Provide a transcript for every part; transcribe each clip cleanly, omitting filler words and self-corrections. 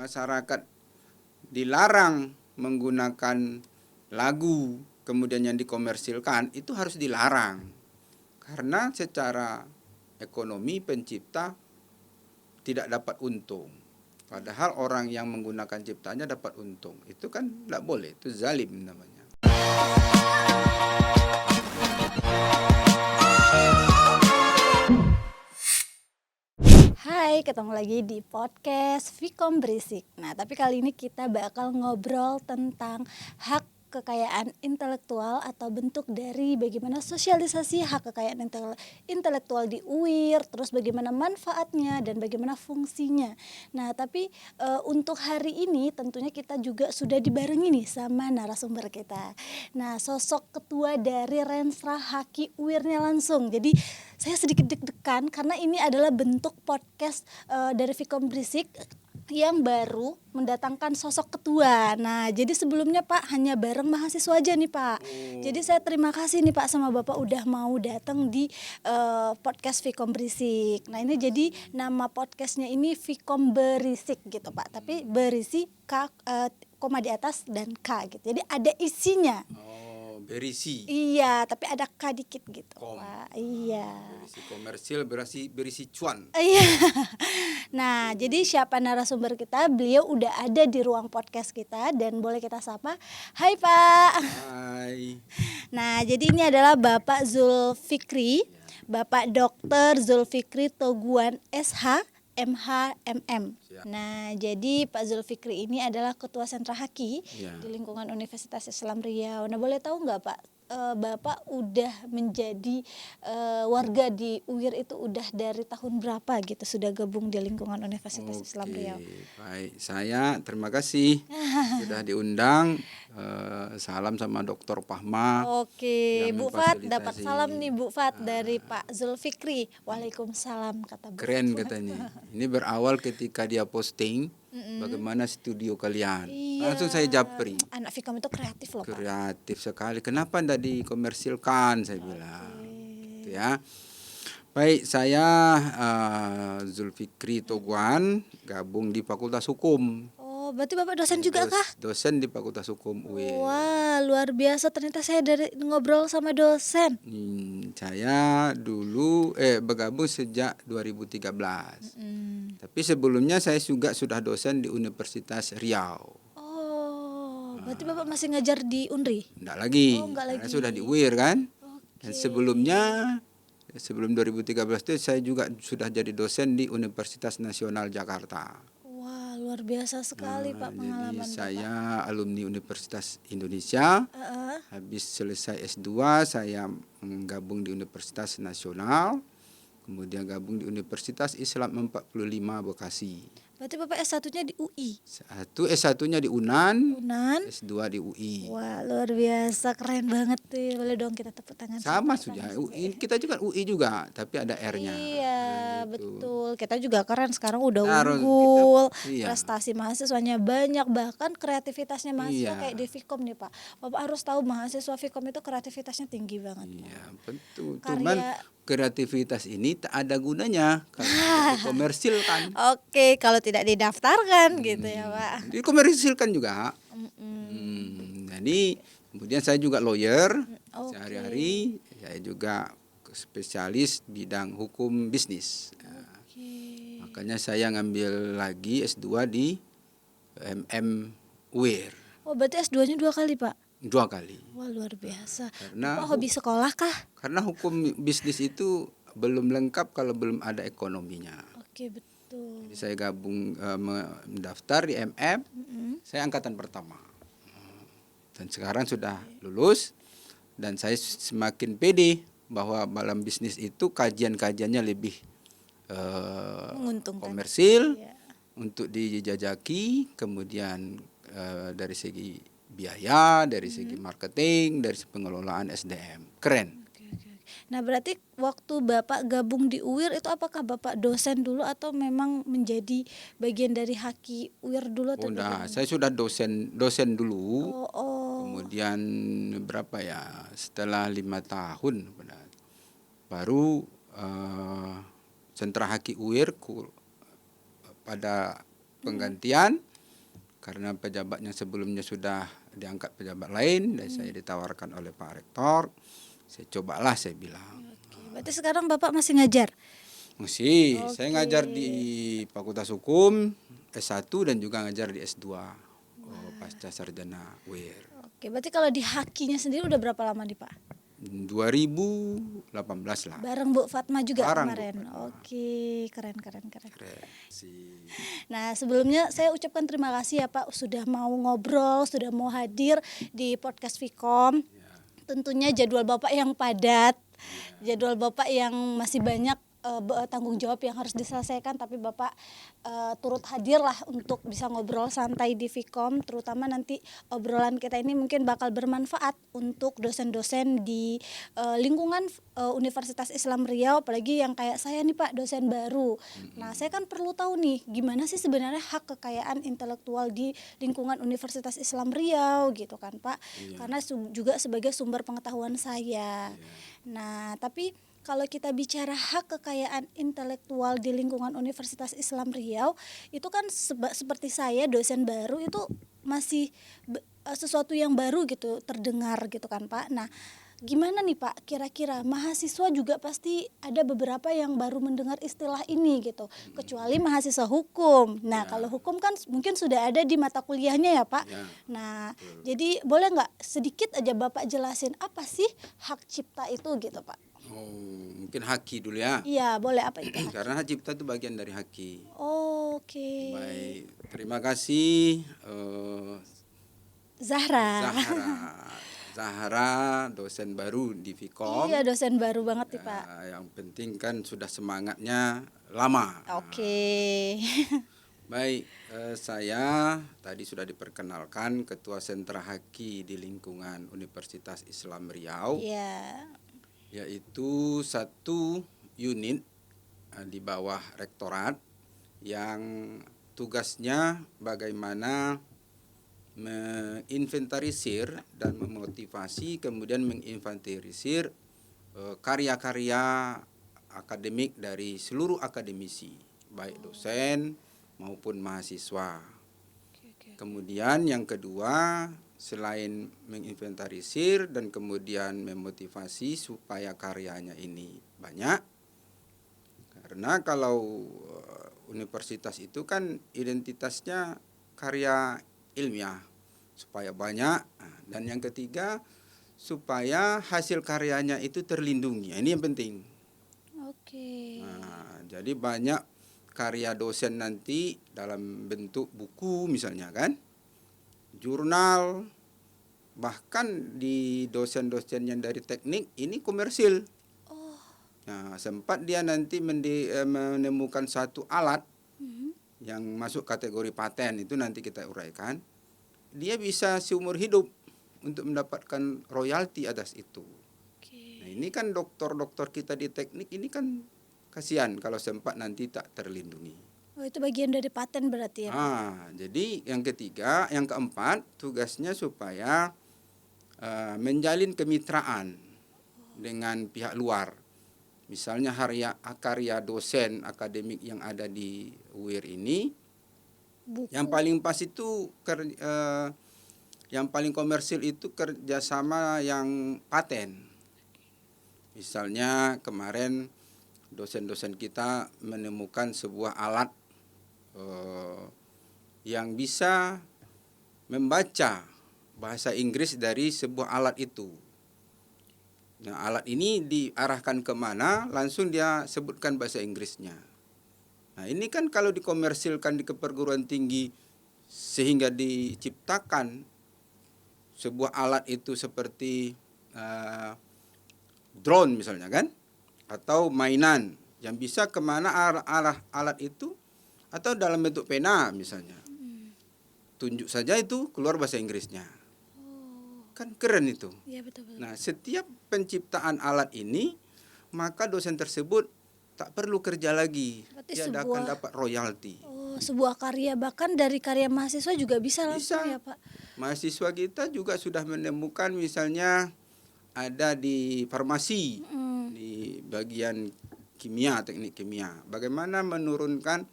masyarakat dilarang menggunakan lagu kemudian yang dikomersilkan, itu harus dilarang. Karena secara ekonomi pencipta tidak dapat untung. Padahal orang yang menggunakan ciptanya dapat untung. Itu kan tidak boleh, itu zalim namanya. Hai, ketemu lagi di podcast Fikom Berisik. Nah, tapi kali ini kita bakal ngobrol tentang hak kekayaan intelektual atau bentuk dari bagaimana sosialisasi hak kekayaan intelektual di UIR, terus bagaimana manfaatnya dan bagaimana fungsinya. Nah, tapi untuk hari ini tentunya kita juga sudah dibarengi nih sama narasumber kita. Nah, sosok ketua dari Renstra Haki UIR-nya langsung. Jadi saya sedikit deg-degan karena ini adalah bentuk podcast dari Fikom Berisik yang baru mendatangkan sosok ketua. Nah, jadi sebelumnya Pak hanya bareng mahasiswa aja nih Pak. Jadi saya terima kasih nih Pak sama Bapak udah mau datang di podcast Fikom Berisik. Nah, ini jadi nama podcastnya ini Fikom Berisik gitu Pak. Tapi berisi K, koma di atas dan K gitu. Jadi ada isinya. Berisi. Iya, tapi ada K dikit gitu. Kom. Pak. Iya. Berisi komersil, berisi cuan. Iya. Nah, jadi siapa narasumber kita? Beliau udah ada di ruang podcast kita dan boleh kita sapa. Hai Pak. Hai. Nah, jadi ini adalah Bapak Zulfikri, Bapak Dr. Zulfikri Toguan SH, MH, MM. Siap. Nah, jadi Pak Zulfikri ini adalah Ketua Sentra Haki Ya. di lingkungan Universitas Islam Riau. Nah, boleh tahu nggak Pak, Bapak udah menjadi warga di UIR itu udah dari tahun berapa gitu sudah gabung di lingkungan Universitas Islam Riau? Baik, saya terima kasih sudah diundang. Salam sama Dr. Pahma. Oke, yang Bu Fat memfasilitasi. dapat salam nih Bu Fat dari Pak Zulfikri. Waalaikumsalam kata Bu. Keren katanya. Ini berawal ketika dia posting bagaimana studio kalian. Iya. Langsung saya japri. Anak Fikom itu kreatif loh Pak. Kreatif sekali. Kenapa tidak dikomersilkan? Saya bilang. Gitu ya. Baik, saya Zulfikri Toguan, gabung di Fakultas Hukum. Oh, berarti Bapak dosen juga kah? Dosen di Fakultas Hukum UIN. Wah, luar biasa, ternyata saya dari ngobrol sama dosen. Saya dulu bergabung sejak 2013. Tapi sebelumnya saya juga sudah dosen di Universitas Riau. Oh, berarti Bapak masih ngajar di UNRI? Enggak lagi. Oh, enggak Karena lagi. sudah di UIR kan. Oke. Dan sebelum 2013 itu saya juga sudah jadi dosen di Universitas Nasional Jakarta. Wah, luar biasa sekali Pak pengalaman Jadi Bapak. saya alumni Universitas Indonesia. Habis selesai S2 saya gabung di Universitas Nasional. Kemudian gabung di Universitas Islam 45 Bekasi. Berarti Bapak S1-nya di UI. S1-nya di UNAN, Unan. S2 di UI. Wah, luar biasa, keren banget tuh. Boleh dong kita tepuk tangan. Sama sudah. UI, kita juga UI juga, tapi ada R-nya. Iya, Gitu. betul. Kita juga keren sekarang udah Harus unggul. iya. Prestasi mahasiswanya banyak, bahkan kreativitasnya mahasiswa Iya. kayak di Fikom nih, Pak. Bapak harus tahu mahasiswa Fikom itu kreativitasnya tinggi banget. Iya, betul. Karya- Cuman kreativitas ini tak ada gunanya kalau tidak dikomersilkan. Oke, kalau tidak didaftarkan gitu ya, Pak. Dikomersilkan juga. Jadi kemudian saya juga lawyer. Oke. Sehari-hari saya juga spesialis bidang hukum bisnis. Oke. Makanya saya ngambil lagi S2 di MM UIR Oh, berarti S2-nya 2 kali, Pak? 2 kali. Wah, luar biasa. Karena Bapak hobi sekolah kah? Karena hukum bisnis itu belum lengkap kalau belum ada ekonominya. Oke, betul. Jadi saya gabung mendaftar di MM. Saya angkatan pertama. Dan sekarang sudah lulus dan saya semakin pede bahwa dalam bisnis itu kajian-kajiannya lebih Menguntungkan. komersil Iya. untuk dijajaki, kemudian dari segi biaya, dari segi marketing, dari segi pengelolaan SDM. Keren. Oke. Nah, berarti waktu Bapak gabung di UIR itu apakah Bapak dosen dulu atau memang menjadi bagian dari Haki UIR dulu atau bagaimana? Saya sudah dosen dulu. Oh. Kemudian berapa ya? Setelah 5 tahun baru sentra Haki UIR pada penggantian karena pejabatnya sebelumnya sudah diangkat pejabat lain dan saya ditawarkan oleh Pak Rektor. Saya cobalah, saya bilang. Oke, berarti sekarang Bapak masih ngajar? Masih, saya Oke. ngajar di Fakultas Hukum S1 dan juga ngajar di S2 pasca sarjana WIR. Oke, berarti kalau di Hakinya sendiri udah berapa lama nih Pak? 2018 lah. Bareng Bu Fatma juga Bareng Bu kemarin. Fatma. Oke, keren. Keren. Nah, sebelumnya saya ucapkan terima kasih ya Pak sudah mau ngobrol, sudah mau hadir di podcast Vkom. Tentunya jadwal Bapak yang padat, jadwal Bapak yang masih banyak tanggung jawab yang harus diselesaikan, tapi Bapak turut hadir lah untuk bisa ngobrol santai di Vkom, terutama nanti obrolan kita ini mungkin bakal bermanfaat untuk dosen-dosen di lingkungan Universitas Islam Riau, apalagi yang kayak saya nih Pak, dosen baru. Nah, saya kan perlu tahu nih gimana sih sebenarnya hak kekayaan intelektual di lingkungan Universitas Islam Riau gitu kan Pak, karena juga sebagai sumber pengetahuan saya. Nah, tapi kalau kita bicara hak kekayaan intelektual di lingkungan Universitas Islam Riau, itu kan seperti saya dosen baru itu masih sesuatu yang baru gitu terdengar gitu kan Pak. Nah, gimana nih Pak, kira-kira mahasiswa juga pasti ada beberapa yang baru mendengar istilah ini gitu, kecuali mahasiswa hukum. Nah, kalau hukum kan mungkin sudah ada di mata kuliahnya ya Pak. Nah, jadi boleh nggak sedikit aja Bapak jelasin apa sih hak cipta itu gitu Pak? Mungkin haki dulu ya. Iya, boleh, apa itu? Karena hak cipta itu bagian dari haki. Oke. Baik, terima kasih Zahra. Zahra, dosen baru di Vkom. Iya, dosen baru banget nih Pak. Yang penting kan sudah semangatnya lama. Oke. Baik, saya tadi sudah diperkenalkan Ketua Sentra Haki di lingkungan Universitas Islam Riau. Iya. Yaitu satu unit di bawah rektorat yang tugasnya bagaimana menginventarisir dan memotivasi, kemudian menginventarisir karya-karya akademik dari seluruh akademisi, baik dosen maupun mahasiswa. Kemudian yang kedua, selain menginventarisir dan kemudian memotivasi supaya karyanya ini banyak, karena kalau universitas itu kan identitasnya karya ilmiah supaya banyak, dan yang ketiga supaya hasil karyanya itu terlindungi. Ini yang penting. Oke. Nah, jadi banyak karya dosen nanti dalam bentuk buku misalnya kan, jurnal, bahkan di dosen-dosen yang dari teknik ini komersil. Nah, sempat dia nanti menemukan satu alat yang masuk kategori paten, itu nanti kita uraikan. Dia bisa seumur hidup untuk mendapatkan royalti atas itu. Nah, ini kan dokter-dokter kita di teknik ini kan kasihan kalau sempat nanti tak terlindungi. Oh, itu bagian dari paten berarti ya Pak? Jadi yang ketiga, yang keempat, tugasnya supaya menjalin kemitraan dengan pihak luar. Misalnya karya dosen akademik yang ada di UIR ini, Buku. yang paling pas itu yang paling komersil itu kerjasama yang paten. Misalnya kemarin dosen-dosen kita menemukan sebuah alat yang bisa membaca bahasa Inggris dari sebuah alat itu. Nah, alat ini diarahkan kemana, langsung dia sebutkan bahasa Inggrisnya. Nah, ini kan kalau dikomersilkan di perguruan tinggi sehingga diciptakan sebuah alat itu seperti drone misalnya kan, atau mainan yang bisa kemana arah alat itu, atau dalam bentuk pena misalnya. Tunjuk saja itu keluar bahasa Inggrisnya. Kan keren itu. Iya, betul. Nah, setiap penciptaan alat ini, maka dosen tersebut tak perlu kerja lagi. Berarti Dia akan dapat royalti. Oh, sebuah karya, bahkan dari karya mahasiswa juga bisa langsung ya Pak? Mahasiswa kita juga sudah menemukan misalnya ada di farmasi, di bagian kimia, teknik kimia. Bagaimana menurunkan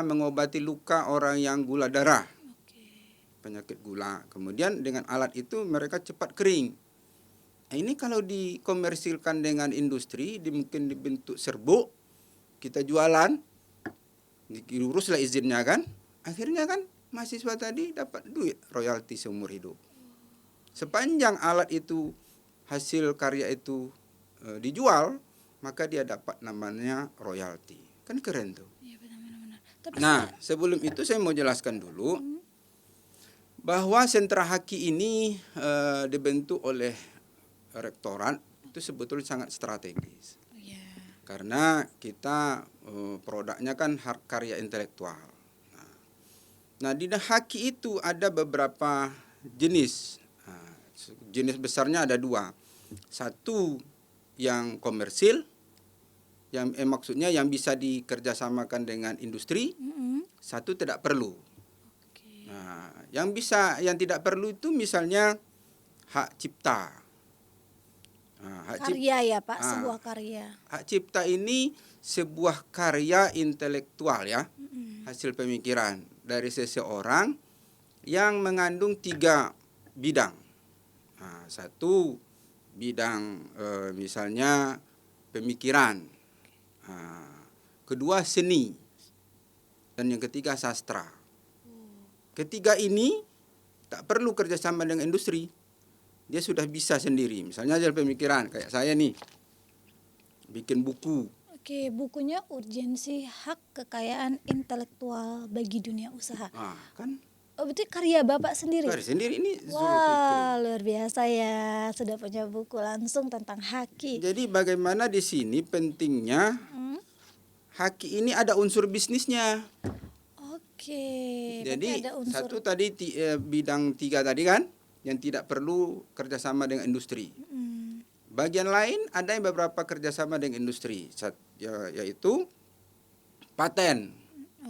mengobati luka orang yang gula darah. penyakit gula. Kemudian dengan alat itu mereka cepat kering. Nah, ini kalau dikomersilkan dengan industri, mungkin dibentuk serbuk, kita jualan, diuruslah izinnya kan, akhirnya kan mahasiswa tadi dapat duit royalti seumur hidup. Sepanjang alat itu, hasil karya itu dijual, maka dia dapat namanya royalti. Kan keren tuh. Iya, benar-benar. Tapi Nah, sebelum itu saya mau jelaskan dulu bahwa sentra haki ini dibentuk oleh rektorat itu sebetulnya sangat strategis. iya. Karena kita produknya kan karya intelektual. Nah, di haki itu ada beberapa jenis. Nah, jenis besarnya ada 2. Satu yang komersil, yang maksudnya yang bisa dikerjasamakan dengan industri. Satu tidak perlu. Oke. Nah, yang tidak perlu itu misalnya hak cipta. Nah, Karya ya Pak, sebuah karya. hak cipta ini sebuah karya intelektual ya, hasil pemikiran dari seseorang yang mengandung 3 bidang. Nah, satu bidang misalnya pemikiran, kedua seni, dan yang ketiga sastra. Ketiga ini tak perlu kerjasama dengan industri. Dia sudah bisa sendiri. Misalnya hasil pemikiran, kayak saya nih, bikin buku. Oke, bukunya Urgensi Hak Kekayaan Intelektual bagi Dunia Usaha. Kan Oh, berarti karya Bapak sendiri? karya sendiri ini Zulfikri. Wah, luar biasa ya. Sudah punya buku langsung tentang haki. Jadi bagaimana di sini pentingnya haki ini ada unsur bisnisnya. Oke, Jadi berarti ada unsur. satu tadi bidang 3 tadi kan, yang tidak perlu kerjasama dengan industri. Bagian lain ada yang beberapa kerjasama dengan industri, yaitu paten.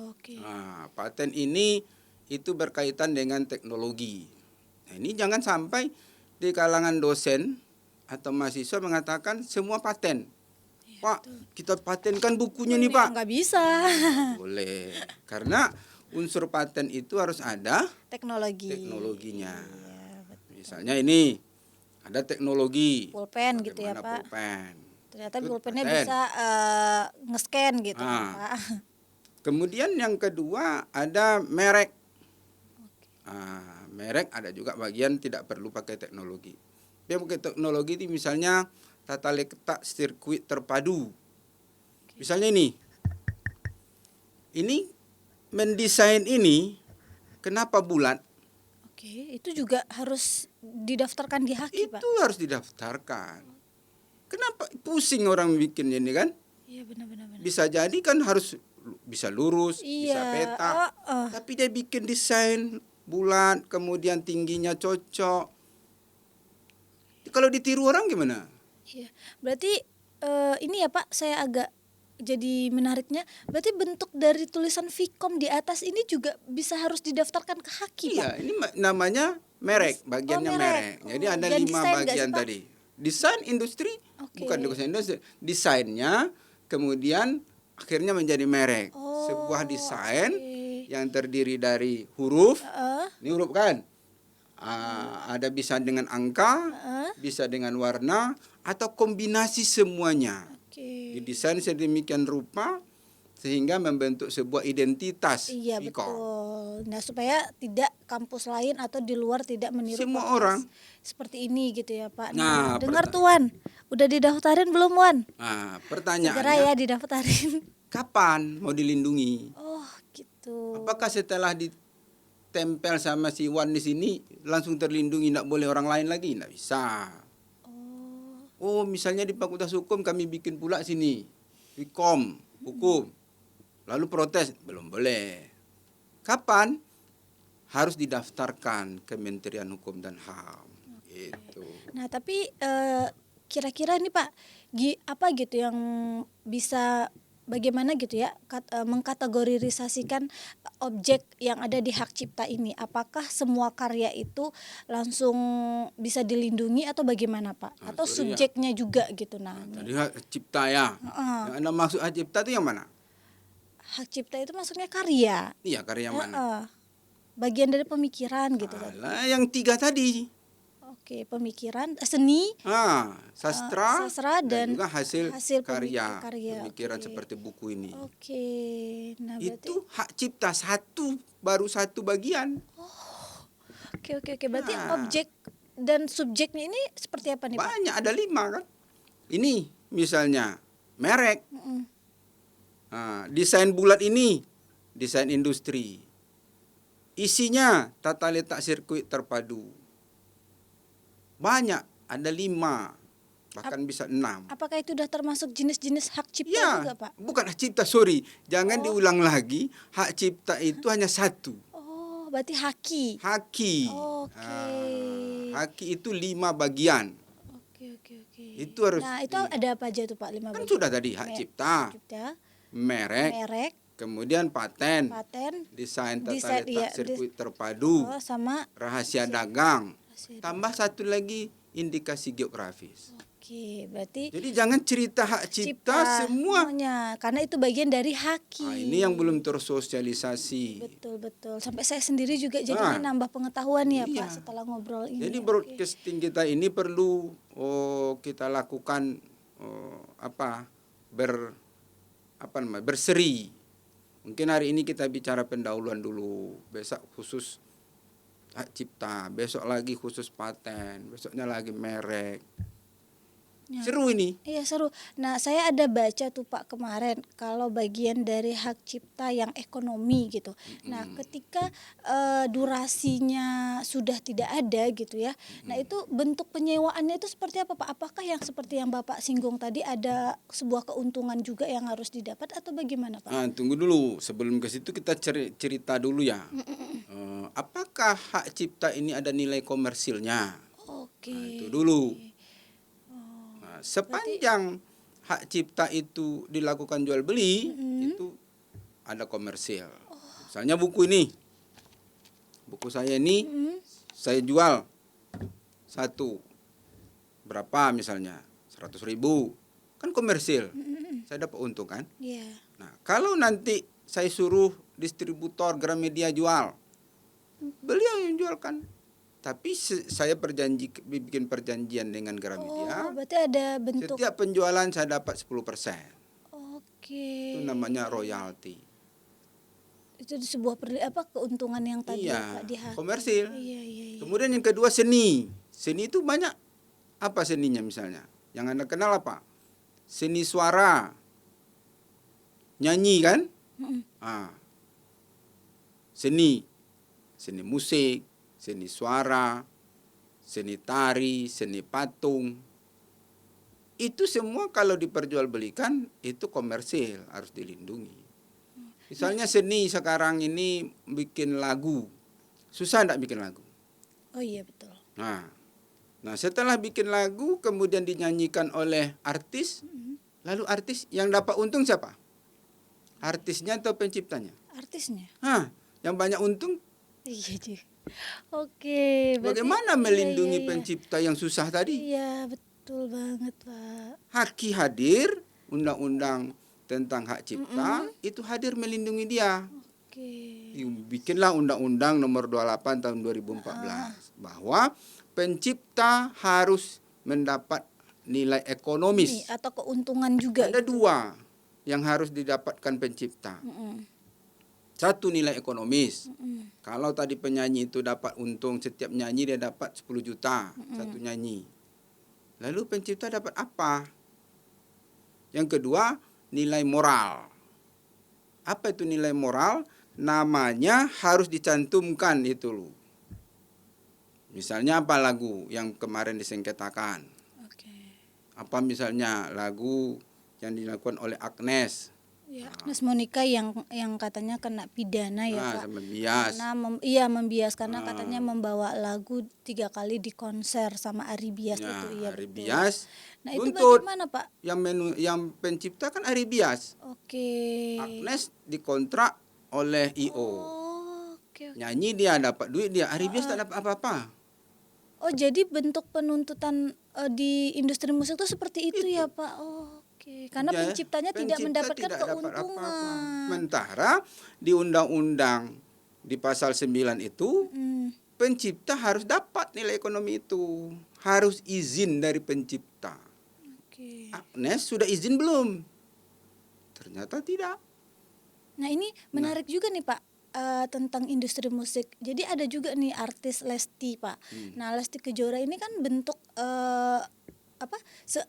Oke. Nah, paten ini itu berkaitan dengan teknologi. Nah, ini jangan sampai di kalangan dosen atau mahasiswa mengatakan semua paten. Pak, kita patenkan bukunya nih Pak. Nggak bisa. Boleh, karena unsur paten itu harus ada Iya, teknologinya. betul. Misalnya ini ada teknologi Pulpen gitu ya bagaimana Pak. pulpen. Ternyata Itu pulpennya paten. bisa nge-scan gitu kan, Ah. Pak. Kemudian yang kedua ada merek. Merek ada juga bagian tidak perlu pakai teknologi. Dia pakai teknologi itu misalnya tata letak sirkuit terpadu. Misalnya ini mendesain ini kenapa bulat? Oke, itu juga harus didaftarkan di haki Pak. Itu harus didaftarkan. Kenapa pusing orang bikinnya ini kan? Iya, benar-benar. Bisa jadi kan harus bisa lurus, bisa Iya, peta. Tapi dia bikin desain bulat, kemudian tingginya cocok. Kalau ditiru orang gimana? Iya, berarti ini ya Pak, saya agak jadi menariknya. Berarti bentuk dari tulisan Vkom di atas ini juga bisa harus didaftarkan ke haki Pak. Iya, ini namanya merek, bagiannya merek. merek. Jadi ada Dan 5 desain nggak bagian sih, Pak? tadi. Desain industri, Oke. bukan desain industri. Desainnya, kemudian akhirnya menjadi merek. Oh, Sebuah desain oke. yang terdiri dari huruf, Heeh. ini huruf kan? Ada bisa dengan angka, Heeh. bisa dengan warna, atau kombinasi semuanya. Oke. Didesain sedemikian rupa sehingga membentuk sebuah identitas. Iya, Vkom. betul. Nah, supaya tidak kampus lain atau di luar tidak meniru Semua podcast orang. seperti ini gitu ya Pak. Nah, Dengar Tuan, udah didaftarin belum Wan? Nah, Segera pertanyaannya, ya didaftarin. kapan mau dilindungi? Oh, gitu. Apakah setelah ditempel sama si Wan di sini langsung terlindungi, tidak boleh orang lain lagi? Tidak bisa. Oh, misalnya di Fakultas Hukum kami bikin pula sini, Vkom, hukum. Lalu protes, belum boleh. Kapan? Harus didaftarkan Kementerian Hukum dan HAM. Gitu. Nah, tapi kira-kira nih Pak, apa gitu yang bisa bagaimana gitu ya mengkategorisasikan objek yang ada di hak cipta ini? Apakah semua karya itu langsung bisa dilindungi atau bagaimana Pak? Atau sorry ya. subjeknya juga gitu? Nah, Tadi hak cipta ya. Yang Anda maksud hak cipta itu yang mana? hak cipta itu maksudnya karya. Iya, karya mana? bagian dari pemikiran gitu tadi. Alah, yang 3 tadi. Oke, pemikiran, seni, Sastra dan juga hasil karya, karya. pemikiran Oke. seperti buku ini. Oke. Nah, berarti Itu hak cipta baru satu bagian. oke. Berarti Nah. objek dan subjeknya ini seperti apa nih, Pak? Banyak, ada 5 kan. Ini misalnya merek. Mm-mm. Desain bulat ini desain industri. Isinya tata letak sirkuit terpadu. Banyak, ada 5, bahkan bisa 6. Apakah itu sudah termasuk jenis-jenis hak cipta Ya, juga, Pak? bukan hak cipta, sorry. Jangan Oh. diulang lagi. Hak cipta itu hanya 1. Oh, berarti haki. Haki. Oke. Haki itu 5 bagian. Oke. Itu harus Nah, itu di- ada apa aja tuh, Pak? 5 Kan bagian. sudah tadi hak cipta, Cipta, merek, merek, kemudian paten, paten, desain tata desain, letak iya, sirkuit terpadu, sama rahasia dagang. hasil. Tambah satu lagi indikasi geografis. Oke, berarti Jadi jangan cerita hak cipta semua. semuanya, karena itu bagian dari haki. Ini yang belum tersosialisasi. Betul. Sampai saya sendiri juga jadinya nambah pengetahuan ya, Iya. Pak, setelah ngobrol ini. Jadi Oke. broadcasting kita ini perlu kita lakukan berseri. Mungkin hari ini kita bicara pendahuluan dulu, besok khusus hak cipta, besok lagi khusus paten, besoknya lagi merek. Ya. Seru ini. Iya, seru. Nah, saya ada baca tuh, Pak, kemarin kalau bagian dari hak cipta yang ekonomi gitu. Nah, ketika durasinya sudah tidak ada gitu ya. Nah, itu bentuk penyewaannya itu seperti apa, Pak? Apakah yang seperti yang Bapak singgung tadi ada sebuah keuntungan juga yang harus didapat atau bagaimana, Pak? Tunggu dulu, sebelum ke situ kita cerita dulu ya. Apakah hak cipta ini ada nilai komersilnya? Oke. Itu dulu. Sepanjang hak cipta itu dilakukan jual beli, itu ada komersil. Misalnya buku ini, buku saya ini, saya jual satu, berapa misalnya, 100.000, kan komersil, saya dapat untung kan. Iya. Nah, kalau nanti saya suruh distributor Gramedia jual, beliau yang jualkan. Tapi saya bikin perjanjian dengan Gramedia. Oh, berarti ada bentuk. Setiap penjualan saya dapat 10%. Oke. Itu namanya royalti. Itu sebuah keuntungan yang tadi Iya, Pak di hak. komersil. Iya. Kemudian yang kedua seni. Seni itu banyak. Apa seninya misalnya? Yang Anda kenal apa? Seni suara. Nyanyi kan? Seni musik, seni suara, seni tari, seni patung. Itu semua kalau diperjualbelikan itu komersil, harus dilindungi. Misalnya seni sekarang ini bikin lagu. Susah enggak bikin lagu? Oh iya, betul. Nah, setelah bikin lagu kemudian dinyanyikan oleh artis, lalu artis yang dapat untung siapa? Artisnya atau penciptanya? Artisnya. Yang banyak untung. Iya, Ji. Oke, berarti Bagaimana melindungi iya. pencipta yang susah tadi? Iya, betul banget, Pak. Haki hadir, undang-undang tentang hak cipta itu hadir melindungi dia. Oke. Bikinlah undang-undang nomor 28 tahun 2014 bahwa pencipta harus mendapat nilai ekonomis. Atau keuntungan juga. Ada 2 yang harus didapatkan pencipta. Satu, nilai ekonomis. Kalau tadi penyanyi itu dapat untung, setiap nyanyi dia dapat 10 juta satu nyanyi. Lalu pencipta dapat apa? Yang kedua, nilai moral. Apa itu nilai moral? Namanya harus dicantumkan itu loh. Misalnya apa lagu yang kemarin disengketakan? Oke. Apa misalnya lagu yang dilakukan oleh Agnes? Ya, Agnes Monica yang katanya kena pidana ya, Pak. Sama bias. Karena membias karena katanya membawa lagu 3 kali di konser sama Ari Bias itu. Iya, Ari betul. Bias. Nah, itu Tuntut. bagaimana, Pak? Yang pencipta kan Ari Bias. Oke. Agnes dikontrak oleh IO. Oke. Nyanyi dia dapat duit dia. Ari Bias tak dapat apa-apa. Oh, jadi bentuk penuntutan di industri musik itu seperti itu ya, Pak. Oke. Karena Ya, penciptanya tidak pencipta mendapatkan tidak dapat keuntungan. apa-apa. Sementara di undang-undang di pasal 9 itu pencipta harus dapat nilai ekonomi itu. Harus izin dari pencipta. Oke. Agnes sudah izin belum? Ternyata tidak. Nah ini menarik juga nih Pak, tentang industri musik. Jadi ada juga nih artis Lesti Pak. Nah Lesti Kejora ini kan bentuk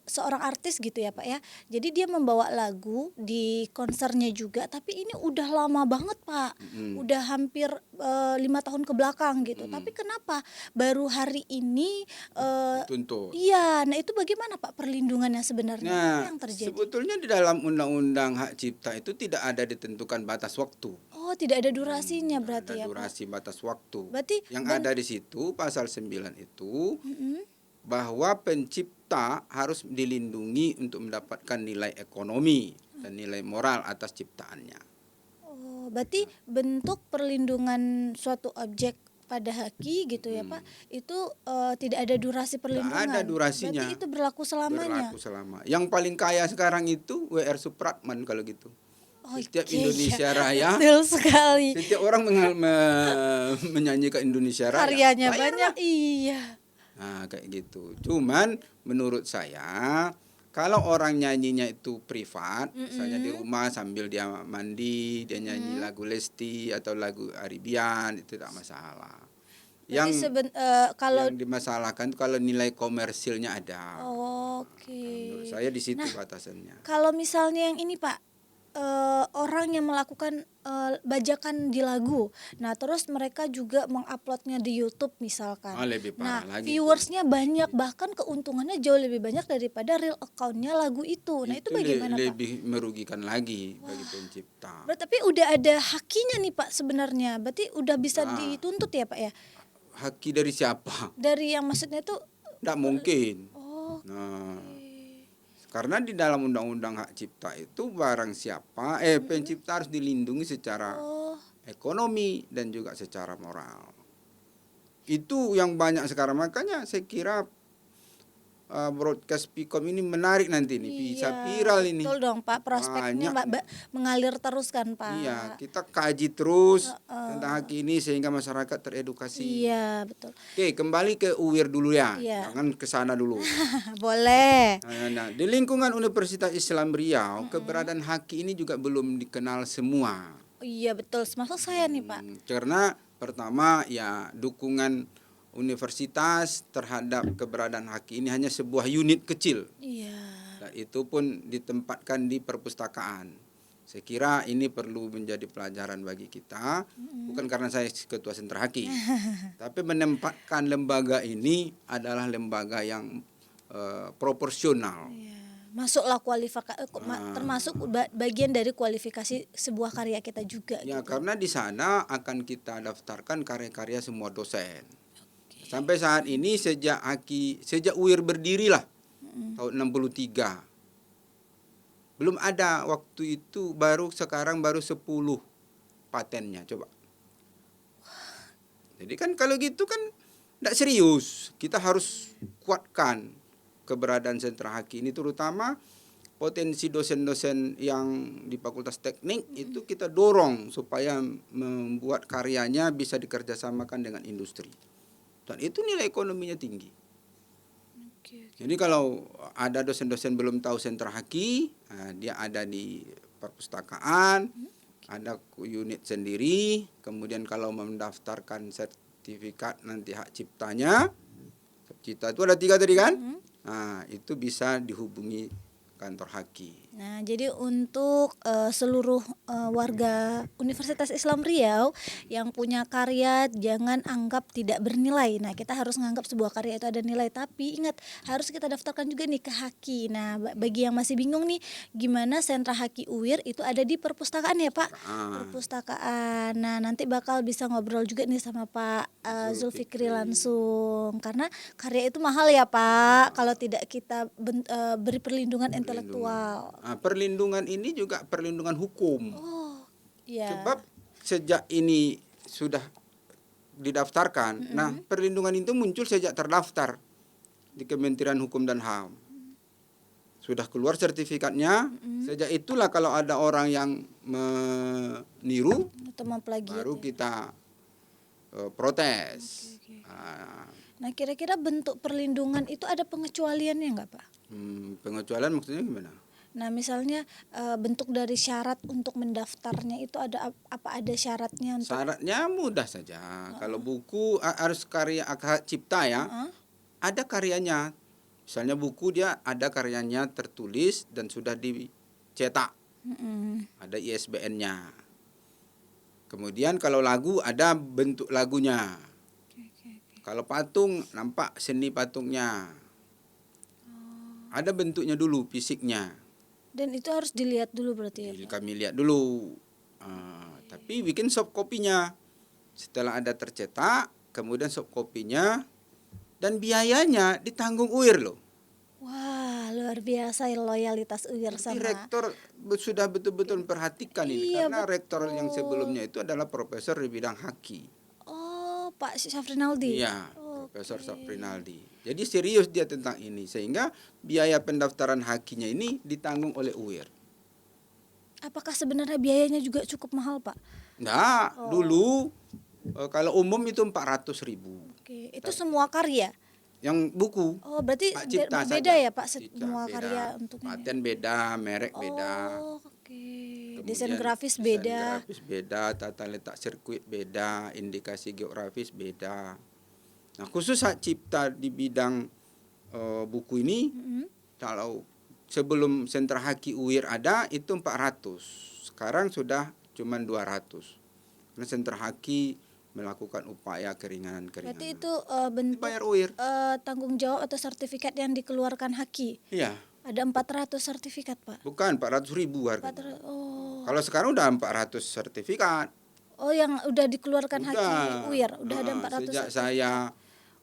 seorang artis gitu ya Pak ya. Jadi dia membawa lagu di konsernya juga, tapi ini udah lama banget Pak. Udah hampir 5 tahun ke belakang gitu. Tapi kenapa baru hari ini Tuntut. iya, nah itu bagaimana Pak perlindungannya sebenarnya? Apa Nah, yang terjadi? sebetulnya di dalam undang-undang hak cipta itu tidak ada ditentukan batas waktu. Oh, tidak ada durasinya berarti Ada ya Pak. durasi batas waktu. Berarti Yang ada di situ pasal 9 itu bahwa pencipta harus dilindungi untuk mendapatkan nilai ekonomi dan nilai moral atas ciptaannya. Oh, berarti bentuk perlindungan suatu objek pada haki gitu ya Pak, itu tidak ada durasi perlindungan. ada durasinya. Berarti itu berlaku selamanya. Berlaku selama. Yang paling kaya sekarang itu W.R. Supratman kalau gitu. Oh, Setiap iya, Indonesia iya. Raya, Betul sekali. setiap orang menyanyikan Indonesia Raya. Karyanya bayarlah. banyak. Iya. Nah, kayak gitu. Cuman menurut saya kalau orang nyanyinya itu privat, misalnya di rumah sambil dia mandi, dia nyanyi lagu Lesti atau lagu Aribian, itu tidak masalah. Berarti kalau Yang dimasalahkan kalau nilai komersilnya ada. oke. Menurut saya di situ batasannya. Kalau misalnya yang ini Pak, orang yang melakukan bajakan di lagu, nah terus mereka juga menguploadnya di YouTube misalkan. Lebih parah Nah lagi. viewersnya banyak, bahkan keuntungannya jauh lebih banyak daripada real accountnya lagu itu. Nah itu bagaimana Pak? Lebih merugikan lagi bagi pencipta. Tapi udah ada hakinya nih Pak sebenarnya. Berarti udah bisa dituntut ya Pak ya? Haki dari siapa? Dari yang maksudnya tuh Tidak mungkin. oh, Nah, karena di dalam undang-undang hak cipta itu barang siapa pencipta harus dilindungi secara ekonomi dan juga secara moral. Itu yang banyak sekarang, makanya saya kira broadcast Pikom ini menarik nanti nih, bisa viral ini. betul dong Pak, prospeknya mengalir terus kan Pak. Iya, kita kaji terus tentang hak ini sehingga masyarakat teredukasi. Iya betul. Oke, kembali ke UIR dulu ya, Iya. jangan ke sana dulu. Boleh. Nah, di lingkungan Universitas Islam Riau, keberadaan haki ini juga belum dikenal semua. Iya betul, maksud saya nih Pak. Karena pertama ya dukungan universitas terhadap keberadaan haki ini hanya sebuah unit kecil. Iya. Dan itu pun ditempatkan di perpustakaan. Saya kira ini perlu menjadi pelajaran bagi kita, bukan karena saya ketua sentra haki, tapi menempatkan lembaga ini adalah lembaga yang proporsional. Iya. Masuklah termasuk bagian dari kualifikasi sebuah karya kita juga. Ya, gitu. karena di sana akan kita daftarkan karya-karya semua dosen. Sampai saat ini sejak UIR berdirilah tahun 63. Belum ada waktu itu, sekarang baru 10 patennya, coba. Jadi kan kalau gitu kan tidak serius. Kita harus kuatkan keberadaan sentra haki ini, terutama potensi dosen-dosen yang di Fakultas Teknik itu kita dorong supaya membuat karyanya bisa dikerjasamakan dengan industri. Dan itu nilai ekonominya tinggi. Jadi kalau ada dosen-dosen belum tahu sentra haki, dia ada di perpustakaan, ada unit sendiri. Kemudian kalau mendaftarkan sertifikat nanti hak ciptanya, cipta itu ada 3 tadi kan? Nah, itu bisa dihubungi kantor haki. Nah, jadi untuk seluruh warga Universitas Islam Riau yang punya karya jangan anggap tidak bernilai. Nah, kita harus menganggap sebuah karya itu ada nilai, tapi ingat harus kita daftarkan juga nih ke haki. Nah, bagi yang masih bingung nih gimana sentra haki UIR itu ada di perpustakaan ya, Pak. Perpustakaan. Nah, nanti bakal bisa ngobrol juga nih sama Pak Zulfikri langsung karena karya itu mahal ya, Pak. Kalau tidak kita beri perlindungan intelektual. Perlindungan ini juga perlindungan hukum. Iya. Sebab sejak ini sudah didaftarkan, nah perlindungan itu muncul sejak terdaftar di Kementerian Hukum dan HAM. Sudah keluar sertifikatnya, sejak itulah kalau ada orang yang meniru Atau memplagiat. baru kita protes. Oke. Ah, Nah, kira-kira bentuk perlindungan itu ada pengecualiannya nggak, Pak? pengecualian maksudnya gimana? Nah, misalnya bentuk dari syarat untuk mendaftarnya itu apa ada syaratnya untuk Syaratnya mudah saja. Kalau buku harus karya hak cipta ya. Heeh. Ada karyanya. Misalnya buku dia ada karyanya tertulis dan sudah dicetak. Mm-mm. Ada ISBN-nya. Kemudian kalau lagu ada bentuk lagunya. Oke. Kalau patung nampak seni patungnya. Ada bentuknya dulu, fisiknya. Dan itu harus dilihat dulu berarti ya, Jadi Pak? kami lihat dulu. Tapi bikin soft kopinya. Setelah ada tercetak, kemudian soft kopinya dan biayanya ditanggung UIR loh. Wah, luar biasa ya loyalitas UIR Jadi sama. rektor sudah betul-betul memperhatikan ini Iya, karena rektor yang betul. sebelumnya itu adalah profesor di bidang haki. Oh, Pak Syafrinaldi. Iya, Oke. Profesor Saprinaldi. Jadi serius dia tentang ini sehingga biaya pendaftaran hakinya ini ditanggung oleh UIR. Apakah sebenarnya biayanya juga cukup mahal, Pak? Nah, Oh. dulu kalau umum itu 400.000. Oke, itu semua karya. Yang buku Oh, berarti hak cipta berbeda saja. ya, Pak, Cipta semua beda. karya untuk ini? Paten beda, merek beda. Oh, oke. Kemudian Desain grafis desain beda. grafis beda, tata letak sirkuit beda, indikasi geografis beda. Nah, khusus hak cipta di bidang buku ini, Mm-mm. kalau sebelum sentra haki UIR ada itu 400. Sekarang sudah cuma 200. Karena sentra haki melakukan upaya keringanan-keringanan. Berarti itu bentuk Dibayar UIR. tanggung jawab atau sertifikat yang dikeluarkan Haki. Iya, Ada 400 sertifikat, Pak. bukan 400.000 harganya. 400, oh. Kalau sekarang udah 400 sertifikat. Oh, yang udah dikeluarkan Haki Udah. UIR, udah ada 400 Sejak sertifikat. saya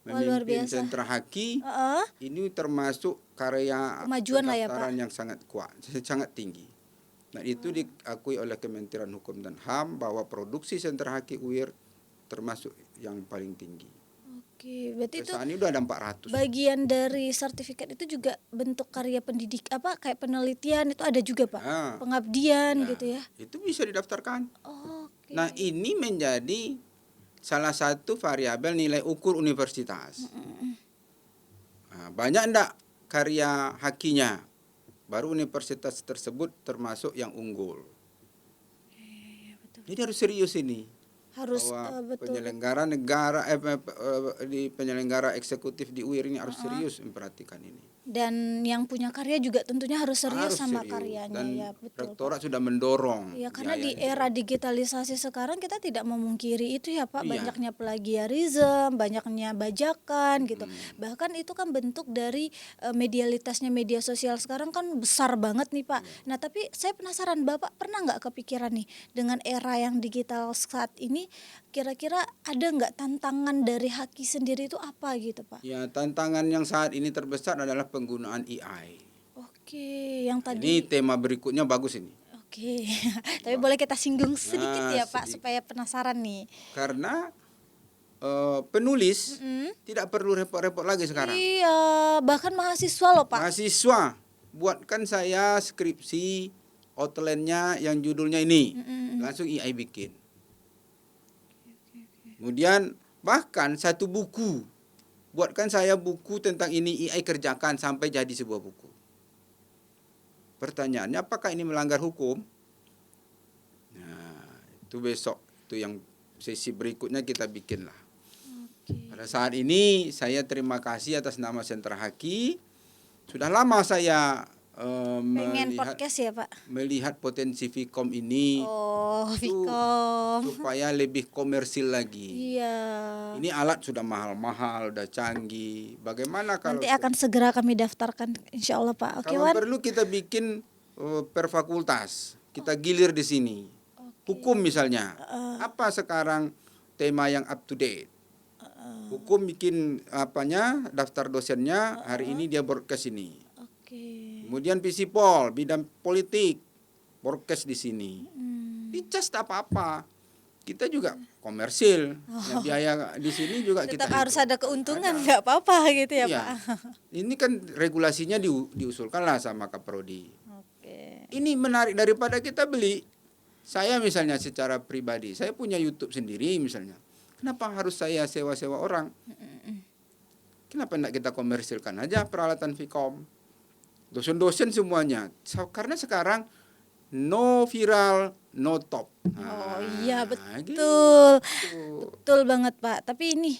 Wah, luar memimpin biasa. sentra haki, Heeh. ini termasuk karya Kemajuan lah ya, pendaftaran yang sangat kuat, sangat tinggi. Nah, itu diakui oleh Kementerian Hukum dan HAM bahwa produksi sentra haki UIR termasuk yang paling tinggi. Oke, berarti itu Saat ini udah ada 400. bagian dari sertifikat itu juga bentuk karya pendidik apa kayak penelitian itu ada juga, Pak. Nah, Pengabdian nah, gitu ya. itu bisa didaftarkan. Oke. Nah, ini menjadi salah satu variabel nilai ukur universitas. Nah, banyak enggak karya hakinya? Baru universitas tersebut termasuk yang unggul. Iya, betul. Jadi harus serius ini. Harus Bahwa betul. penyelenggara negara di penyelenggara eksekutif di UIR ini harus serius memperhatikan ini. Dan yang punya karya juga tentunya harus serius Harus sama serius. karyanya Dan ya, betul. rektorat sudah mendorong. Ya, karena di biayanya. era digitalisasi sekarang kita tidak memungkiri itu ya, Pak. Iya. Banyaknya plagiarisme, banyaknya bajakan gitu. Bahkan itu kan bentuk dari medialitasnya media sosial sekarang kan besar banget nih, Pak. Nah, tapi saya penasaran, Bapak pernah nggak kepikiran nih dengan era yang digital saat ini, kira-kira ada nggak tantangan dari Haki sendiri itu apa gitu, Pak? Ya, tantangan yang saat ini terbesar adalah penggunaan AI. Oke, yang Ini tadi. tema berikutnya bagus ini. Oke, tapi boleh kita singgung sedikit Nah, ya, Pak, sedikit. supaya penasaran nih. Karena penulis tidak perlu repot-repot lagi sekarang. Iya, bahkan mahasiswa loh, Pak. Mahasiswa, buatkan saya skripsi outline-nya yang judulnya ini. Langsung AI bikin. Kemudian bahkan satu buku. Buatkan saya buku tentang ini, AI kerjakan sampai jadi sebuah buku. Pertanyaannya, apakah ini melanggar hukum? Nah, itu besok. Itu yang sesi berikutnya kita bikin lah. Oke. Pada saat ini saya terima kasih atas nama Sentra Haki. Sudah lama saya Pengen podcast ya, Pak? melihat potensi Vkom ini Oh, itu Vkom. supaya lebih komersil lagi. Iya. Ini alat sudah mahal-mahal, udah canggih. Bagaimana kalau Nanti akan segera kami daftarkan, insya Allah, Pak. Oke, kalau Wan. perlu kita bikin per fakultas, kita gilir di sini. Hukum misalnya, apa sekarang tema yang up to date? Hukum bikin apanya, daftar dosennya, hari ini dia broadcast ini. Oke. Kemudian Visipol, bidang politik, broadcast di sini. Dicas tak apa-apa. Kita juga komersil. Nah, biaya di sini juga Tetap kita harus hitung. ada keuntungan, nggak apa-apa gitu ya, Iya. Pak. Ini kan regulasinya diusulkan lah sama Kaprodi. Oke. Ini menarik daripada kita beli. Saya misalnya secara pribadi, saya punya YouTube sendiri misalnya. Kenapa harus saya sewa-sewa orang? Kenapa tidak kita komersilkan aja peralatan Vkom? Dosen-dosen semuanya. Karena sekarang no viral, no top. Oh iya gitu. betul, betul banget Pak. Tapi ini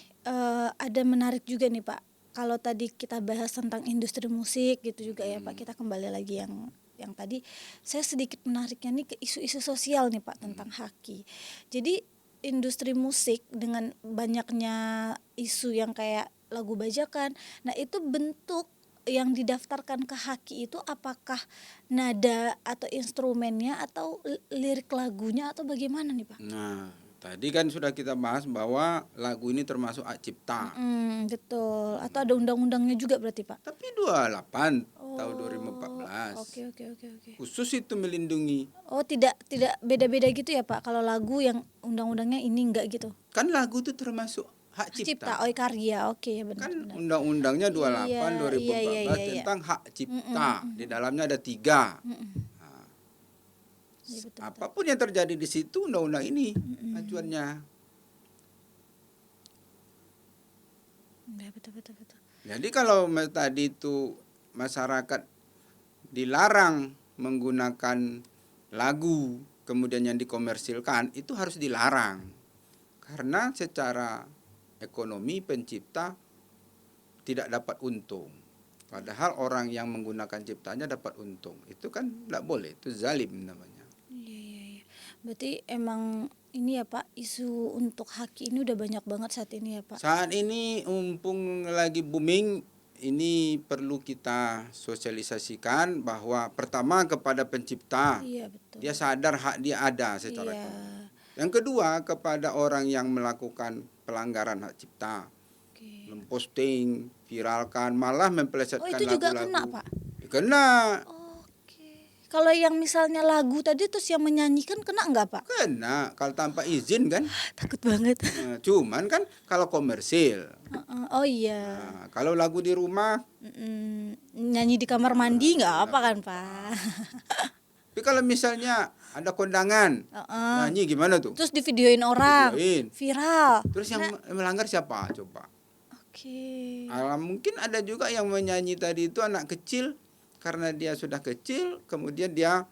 ada menarik juga nih Pak. Kalau tadi kita bahas tentang industri musik gitu juga ya Pak. Kita kembali lagi yang tadi saya sedikit menariknya nih ke isu-isu sosial nih Pak tentang haki. Jadi industri musik dengan banyaknya isu yang kayak lagu bajakan, nah itu bentuk yang didaftarkan ke haki itu apakah nada atau instrumennya atau lirik lagunya atau bagaimana nih Pak? Nah, tadi kan sudah kita bahas bahwa lagu ini termasuk hak cipta. Betul. Atau ada undang-undangnya juga berarti Pak? Tapi 28 tahun Oh, 2014. Oke. Khusus itu melindungi. Oh tidak beda-beda gitu ya Pak? Kalau lagu yang undang-undangnya ini enggak gitu? Kan lagu itu termasuk hak Cipta, cipta. oh karya, oke benar. Kan undang-undangnya 28 Iya. 2014 tentang hak cipta. Di dalamnya ada 3. Nah, Iya, betul. apapun yang terjadi di situ undang-undang ini acuannya. Ya, betul. Jadi kalau tadi itu masyarakat dilarang menggunakan lagu kemudian yang dikomersilkan, itu harus dilarang. Karena secara ekonomi pencipta tidak dapat untung. Padahal orang yang menggunakan ciptanya dapat untung. Itu kan tidak boleh, itu zalim namanya. Iya. Berarti emang ini ya Pak, isu untuk haki ini udah banyak banget saat ini ya Pak. Saat ini mumpung lagi booming, ini perlu kita sosialisasikan bahwa pertama kepada pencipta, Iya betul. dia sadar hak dia ada secara Iya. ekonomi. Yang kedua kepada orang yang melakukan pelanggaran hak cipta, Oke. memposting, viralkan, malah Oh mempelesetkan itu juga lagu-lagu. kena Pak? Ya, kena, Oke. Kalau yang misalnya lagu tadi terus yang menyanyikan kena nggak Pak? kena kalau tanpa izin kan. Takut banget. Nah, cuman kan kalau komersil. Oh iya. Nah, kalau lagu di rumah, Nyanyi di kamar mandi nggak apa kan Pak? tapi kalau misalnya ada kondangan, nyanyi gimana tuh? Terus divideoin orang, Videoin. viral. Terus yang melanggar siapa? Coba. Oke. Mungkin ada juga yang menyanyi tadi itu anak kecil, karena dia sudah kecil, kemudian dia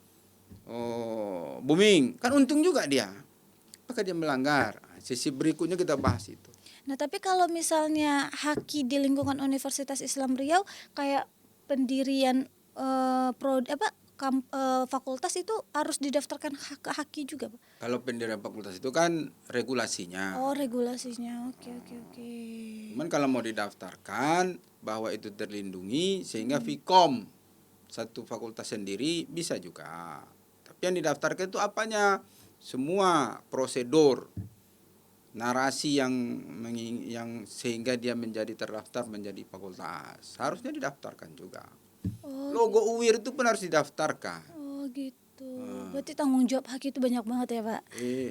booming, kan untung juga dia. Apakah dia melanggar? Sisi berikutnya kita bahas itu. Nah tapi kalau misalnya haki di lingkungan Universitas Islam Riau kayak pendirian fakultas itu harus didaftarkan ke haki juga Pak? Kalau pendirian fakultas itu kan regulasinya. Oh regulasinya, oke. Cuman kalau mau didaftarkan bahwa itu terlindungi sehingga Vkom satu fakultas sendiri bisa juga. Tapi yang didaftarkan itu apanya? Semua prosedur, narasi yang sehingga dia menjadi terdaftar menjadi fakultas harusnya didaftarkan juga. Logo UIR itu pun harus didaftarkan. Oh gitu. Berarti tanggung jawab haki itu banyak banget ya Pak?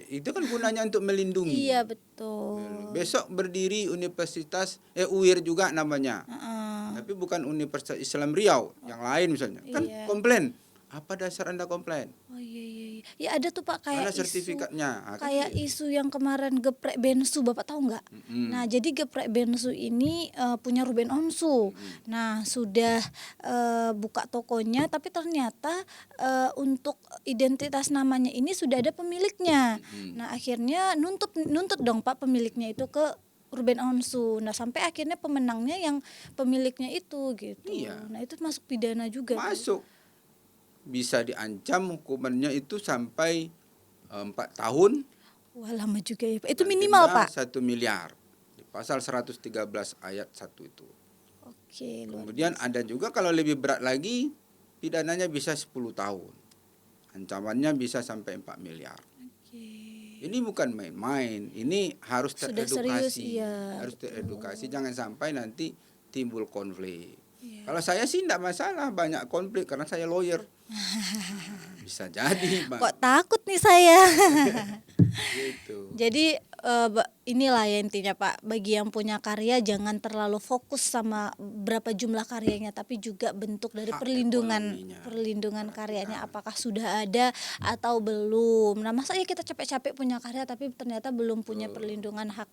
Itu kan gunanya untuk melindungi. Iya betul. Besok berdiri Universitas UIR juga namanya. Tapi bukan Universitas Islam Riau, yang lain misalnya. Kan Iya. komplain. Apa dasar Anda komplain? Oh iya. Ya ada tuh Pak kayak Mana sertifikatnya? kayak isu yang kemarin geprek bensu, Bapak tahu nggak? Nah jadi geprek bensu ini punya Ruben Onsu. Nah sudah buka tokonya, tapi ternyata untuk identitas namanya ini sudah ada pemiliknya. Nah akhirnya nuntut dong Pak pemiliknya itu ke Ruben Onsu. Nah sampai akhirnya pemenangnya yang pemiliknya itu gitu. Iya. Nah itu masuk pidana juga. Masuk. Bisa diancam hukumannya itu sampai 4 tahun. Wah lama juga ya Pak. Itu dan minimal denda Pak. 1 miliar. Di pasal 113 ayat 1 itu. Oke. Kemudian ada juga kalau lebih berat lagi pidananya bisa 10 tahun. Ancamannya bisa sampai 4 miliar. Oke. Ini bukan main-main. Ini harus Sudah teredukasi. serius, iya, Harus teredukasi. Jangan sampai nanti timbul konflik. Iya. Kalau saya sih tidak masalah banyak konflik karena saya lawyer. Bisa jadi, Pak. Kok takut nih saya. Gitu. Jadi inilah ya intinya Pak, bagi yang punya karya jangan terlalu fokus sama berapa jumlah karyanya, tapi juga bentuk dari Hak ekonominya. perlindungan karyanya apakah sudah ada atau belum. Nah, masa ya kita capek-capek punya karya tapi ternyata belum punya perlindungan hak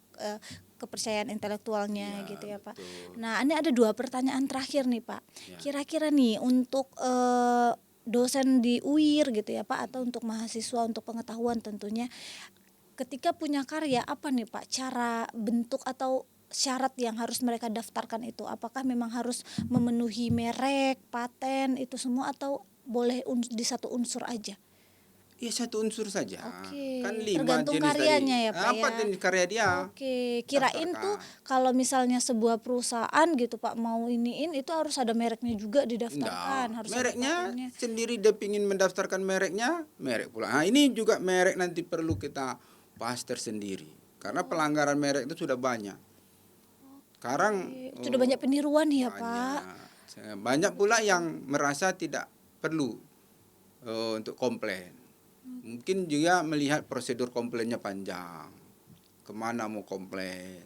kepercayaan intelektualnya Ya, gitu ya Pak. betul. Nah, ini ada 2 pertanyaan terakhir nih Pak. Ya. Kira-kira nih untuk dosen di UIR gitu ya Pak, atau untuk mahasiswa untuk pengetahuan tentunya, ketika punya karya apa nih Pak cara bentuk atau syarat yang harus mereka daftarkan itu? Apakah memang harus memenuhi merek, paten itu semua, atau boleh di satu unsur aja? Iya, satu unsur saja. Oke, Kan 5 tergantung jenis karyanya ya tadi. Pak Apa ya. jenis karya dia? Oke, kirain tuh Daftarkan. kalau misalnya sebuah perusahaan gitu Pak mau iniin itu harus ada mereknya juga didaftarkan, Enggak. harus ada Mereknya patennya. sendiri dia ingin mendaftarkan mereknya, merek pula. Nah, ini juga merek nanti perlu kita bahas tersendiri. Karena pelanggaran merek itu sudah banyak. Sekarang Sudah banyak peniruan ya Pak. banyak. Banyak pula yang merasa tidak perlu untuk komplain. Mungkin juga melihat prosedur komplainnya panjang. Kemana mau komplain.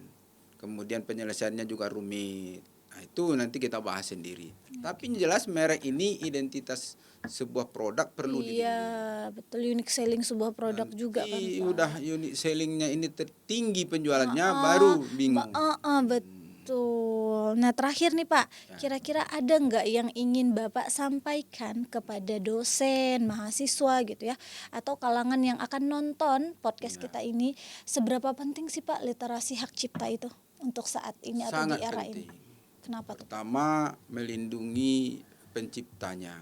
Kemudian penyelesaiannya juga rumit. Nah, itu nanti kita bahas sendiri. Tapi yang jelas merek ini identitas sebuah produk perlu dilindungi. Iya, betul, unique selling sebuah produk juga kan Nanti Pak. udah unit sellingnya ini tertinggi penjualannya baru bingung. Betul. Nah, terakhir nih Pak, Ya. kira-kira ada nggak yang ingin Bapak sampaikan kepada dosen, mahasiswa gitu ya, atau kalangan yang akan nonton podcast Ya. kita ini, seberapa penting sih Pak literasi hak cipta itu untuk saat ini atau Sangat di era penting. ini? Kenapa tuh? Pertama, melindungi penciptanya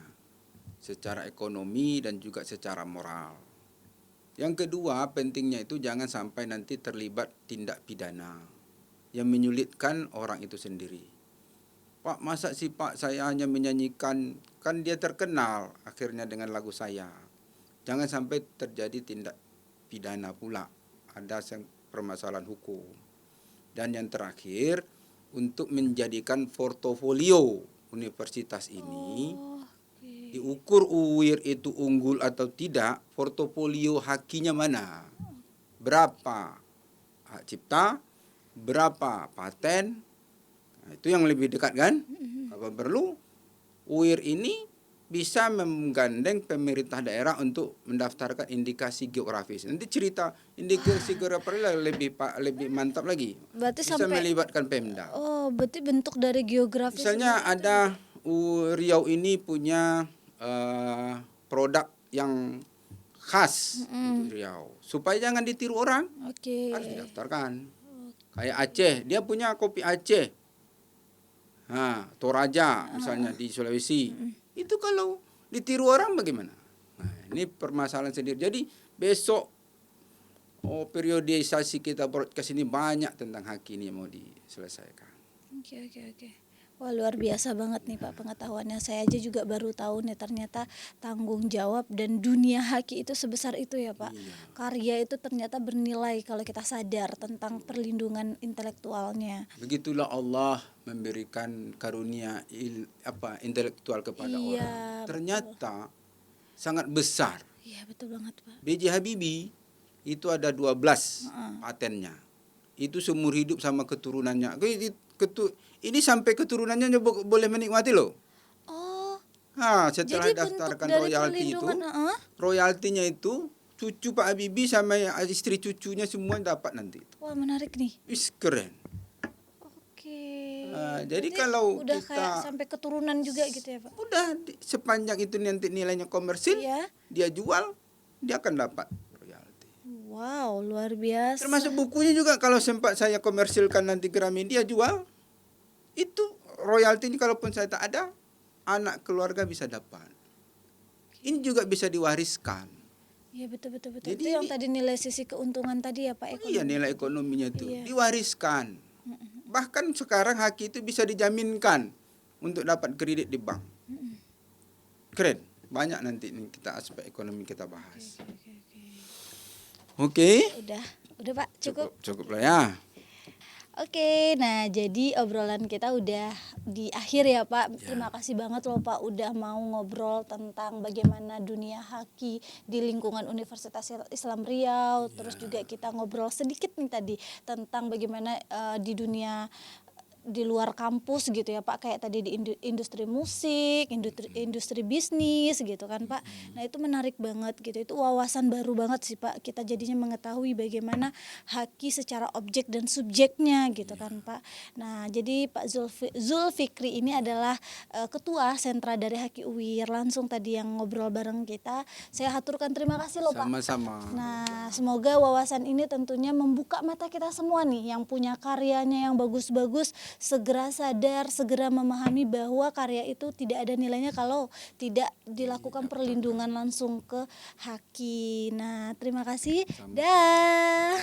secara ekonomi dan juga secara moral. Yang kedua, pentingnya itu jangan sampai nanti terlibat tindak pidana yang menyulitkan orang itu sendiri. Pak, masa sih Pak saya hanya menyanyikan, kan dia terkenal akhirnya dengan lagu saya. Jangan sampai terjadi tindak pidana pula. Ada permasalahan hukum. Dan yang terakhir, untuk menjadikan portofolio universitas ini diukur UIR itu unggul atau tidak, portofolio hakinya mana, berapa hak cipta, berapa paten. Nah, itu yang lebih dekat kan. Kalau perlu UIR ini bisa menggandeng pemerintah daerah untuk mendaftarkan indikasi geografis. Nanti cerita indikasi geografis lebih mantap lagi. Berarti Bisa sampai melibatkan Pemda. berarti bentuk dari geografis. Misalnya ada Riau ini punya produk yang khas untuk Riau. Supaya jangan ditiru orang, Oke. harus didaftarkan. Kayak Aceh, dia punya kopi Aceh. Toraja misalnya di Sulawesi. Itu kalau ditiru orang bagaimana? Nah, ini permasalahan sendiri. Jadi besok periodisasi kita broadcast ini banyak tentang hak ini yang mau diselesaikan. Oke. Wah, luar biasa banget nih Pak pengetahuannya. Saya aja juga baru tahu nih ternyata tanggung jawab dan dunia haki itu sebesar itu ya Pak. Iya. Karya itu ternyata bernilai kalau kita sadar tentang perlindungan intelektualnya. Begitulah Allah memberikan karunia intelektual kepada Iya, orang. Ternyata sangat besar. Iya, betul banget Pak. B.J. Habibie itu ada 12 patennya. Itu seumur hidup sama keturunannya. Ini sampai keturunannya boleh menikmati loh. Oh, Setelah jadi daftarkan bentuk dari royalti itu, perlindungan, royaltinya itu cucu Pak Habibie sama istri cucunya semua dapat nanti. wah menarik nih. Wis keren. Oke. Jadi Berarti kalau udah kita kayak sampai keturunan juga gitu ya Pak. udah sepanjang itu nanti nilainya komersil, Iya. dia jual, dia akan dapat royalti. Wow, luar biasa. Termasuk bukunya juga kalau sempat saya komersilkan nanti Gramedia jual, itu royaltinya kalaupun saya tak ada, anak keluarga bisa dapat. Ini juga bisa diwariskan. Iya, betul. Jadi Itu yang tadi nilai sisi keuntungan tadi ya Pak, Iya, ekonomi. nilai ekonominya itu Iya. diwariskan. Bahkan sekarang haki itu bisa dijaminkan untuk dapat kredit di bank. Keren. Banyak nanti ini kita aspek ekonomi kita bahas. Oke. Udah Pak, cukup. Cukup lah ya. Oke, nah jadi obrolan kita udah di akhir ya Pak. Terima kasih banget loh Pak udah mau ngobrol tentang bagaimana dunia haki di lingkungan Universitas Islam Riau. Terus juga kita ngobrol sedikit nih tadi tentang bagaimana di dunia di luar kampus gitu ya Pak, kayak tadi di industri musik, industri bisnis gitu kan Pak. Nah itu menarik banget gitu, itu wawasan baru banget sih Pak, kita jadinya mengetahui bagaimana haki secara objek dan subjeknya gitu kan Pak. Nah jadi Pak Zulfikri ini adalah ketua sentra dari Haki UIR, langsung tadi yang ngobrol bareng kita. Saya haturkan terima kasih loh Pak. Sama-sama. Nah, semoga wawasan ini tentunya membuka mata kita semua nih yang punya karyanya yang bagus-bagus, segera sadar, segera memahami bahwa karya itu tidak ada nilainya kalau tidak dilakukan perlindungan langsung ke haki. Nah, terima kasih. Dah.